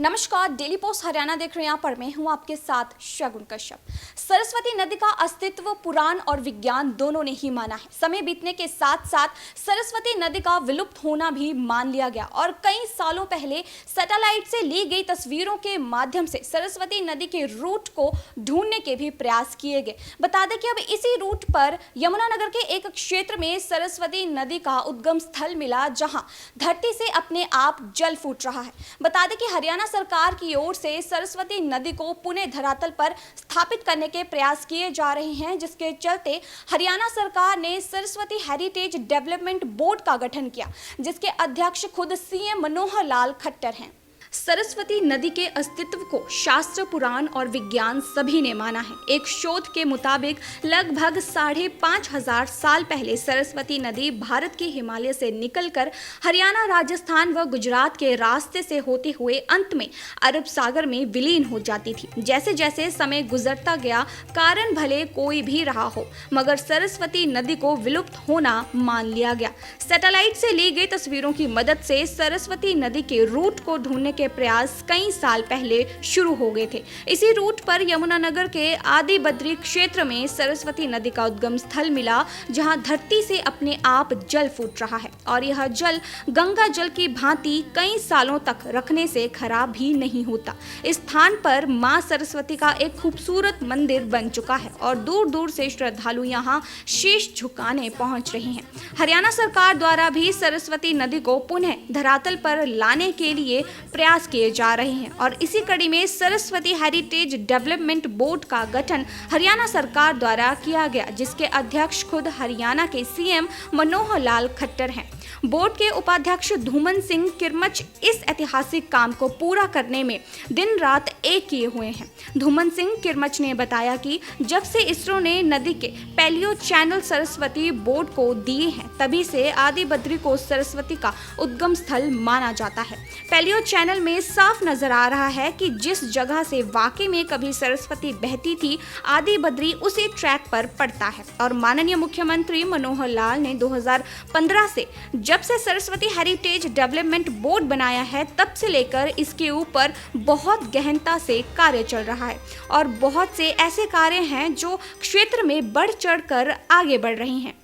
नमस्कार, daily post Haryana देख रहे हैं। यहाँ पर मैं हूँ आपके साथ शगुन कश्यप। सरस्वती नदी का अस्तित्व पुराण और विज्ञान दोनों ने ही माना है। समय बीतने के साथ साथ सरस्वती नदी का विलुप्त होना भी मान लिया गया और कई सालों पहले सैटेलाइट से ली गई तस्वीरों के माध्यम से सरस्वती नदी के रूट को ढूंढने के भी प्रयास किए गए। बता दें कि अब इसी रूट पर यमुनानगर के एक क्षेत्र में सरस्वती नदी का उद्गम स्थल मिला, जहाँ धरती से अपने आप जल फूट रहा है। बता दें कि हरियाणा सरकार की ओर से सरस्वती नदी को पुनः धरातल पर स्थापित करने के प्रयास किए जा रहे हैं, जिसके चलते हरियाणा सरकार ने सरस्वती हेरिटेज डेवलपमेंट बोर्ड का गठन किया, जिसके अध्यक्ष खुद सीएम मनोहर लाल खट्टर हैं। सरस्वती नदी के अस्तित्व को शास्त्र, पुराण और विज्ञान सभी ने माना है। एक शोध के मुताबिक लगभग 5,500 साल पहले सरस्वती नदी भारत के हिमालय से निकलकर हरियाणा, राजस्थान व गुजरात के रास्ते से होते हुए अंत में अरब सागर में विलीन हो जाती थी। जैसे जैसे समय गुजरता गया, कारण भले कोई भी रहा हो, मगर सरस्वती नदी को विलुप्त होना मान लिया गया। सैटेलाइट से ली गई तस्वीरों की मदद से सरस्वती नदी के रूट को ढूंढने के प्रयास कई साल पहले शुरू हो गए थे। इसी रूट पर यमुनानगर के आदि बद्री क्षेत्र में सरस्वती नदी का उद्गम स्थल मिला, जहां धरती से अपने आप जल फूट रहा है और यह जल गंगा जल की भांति कई सालों तक रखने से खराब भी नहीं होता। इस स्थान पर मां सरस्वती का एक खूबसूरत मंदिर बन चुका है और दूर दूर से श्रद्धालु यहां शीश झुकाने पहुंच रहे हैं। हरियाणा सरकार द्वारा भी सरस्वती नदी को पुनः धरातल पर लाने के लिए प्रयास किए जा रहे हैं और इसी कड़ी में सरस्वती हेरिटेज डेवलपमेंट बोर्ड का गठन हरियाणा सरकार द्वारा किया गया, जिसके अध्यक्ष खुद हरियाणा के सीएम मनोहर लाल खट्टर हैं। बोर्ड के उपाध्यक्ष धूमन सिंह किरमच इस ऐतिहासिक काम को पूरा करने में दिन रात एक किए हुए हैं। धूमन सिंह किरमच ने बताया कि जब से इसरो ने नदी के पैलियो चैनल सरस्वती बोर्ड को दिए हैं, तभी से आदि बद्री को सरस्वती का उद्गम स्थल माना जाता है। पैलियो चैनल में साफ नजर आ रहा है कि जिस जगह से वाकई में कभी सरस्वती बहती थी, आदि बद्री उसी ट्रैक पर पड़ता है और माननीय मुख्यमंत्री मनोहर लाल ने 2015 से जब से सरस्वती हेरिटेज डेवलपमेंट बोर्ड बनाया है, तब से लेकर इसके ऊपर बहुत गहनता से कार्य चल रहा है और बहुत से ऐसे कार्य हैं जो क्षेत्र में बढ़ चढ़कर आगे बढ़ रहे हैं।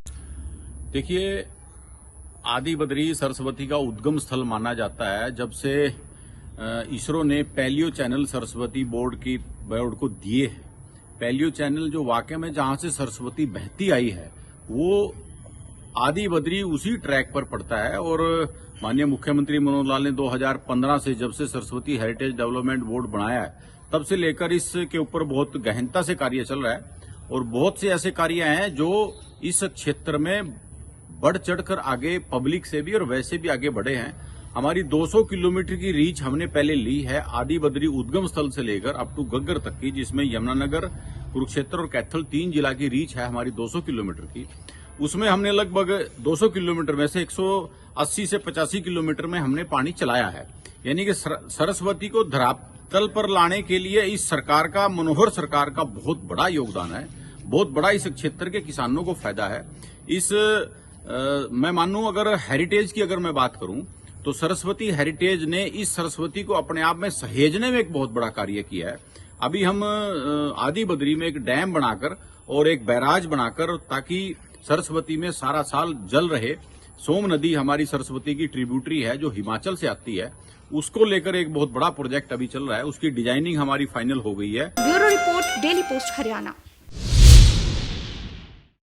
देखिए, आदि बद्री सरस्वती का उद्गम स्थल माना जाता है। जब से इसरो ने पैलियो चैनल सरस्वती बोर्ड को दिए हैं, पैलियो चैनल जो वाकई में जहां से सरस्वती बहती आई है, वो आदि बद्री उसी ट्रैक पर पड़ता है। और माननीय मुख्यमंत्री मनोहर लाल ने 2015 से जब से सरस्वती हेरिटेज डेवलपमेंट बोर्ड बनाया है, तब से लेकर इसके ऊपर बहुत गहनता से कार्य चल रहा है और बहुत से ऐसे कार्य हैं जो इस क्षेत्र में बढ़ चढ़कर आगे पब्लिक से भी और वैसे भी आगे बढ़े हैं। हमारी 200 किलोमीटर की रीच हमने पहले ली है आदि बद्री उद्गम स्थल से लेकर अप टू गग्गर तक की, जिसमें यमुनानगर, कुरुक्षेत्र और कैथल 3 जिला की रीच है हमारी 200 किलोमीटर की। उसमें हमने लगभग 200 किलोमीटर में से 180 से 85 किलोमीटर में हमने पानी चलाया है। यानी कि सरस्वती को धरातल पर लाने के लिए इस सरकार का, मनोहर सरकार का बहुत बड़ा योगदान है। बहुत बड़ा इस क्षेत्र के किसानों को फायदा है। मैं मानूं, अगर हेरिटेज की अगर मैं बात करूं, तो सरस्वती हेरिटेज ने इस सरस्वती को अपने आप में सहेजने में एक बहुत बड़ा कार्य किया है। अभी हम आदि बद्री में एक डैम बनाकर और एक बैराज बनाकर, ताकि सरस्वती में सारा साल जल रहे। सोम नदी हमारी सरस्वती की ट्रिब्यूटरी है जो हिमाचल से आती है, उसको लेकर एक बहुत बड़ा प्रोजेक्ट अभी चल रहा है। उसकी डिजाइनिंग हमारी फाइनल हो गई है। Bureau report, daily post Haryana.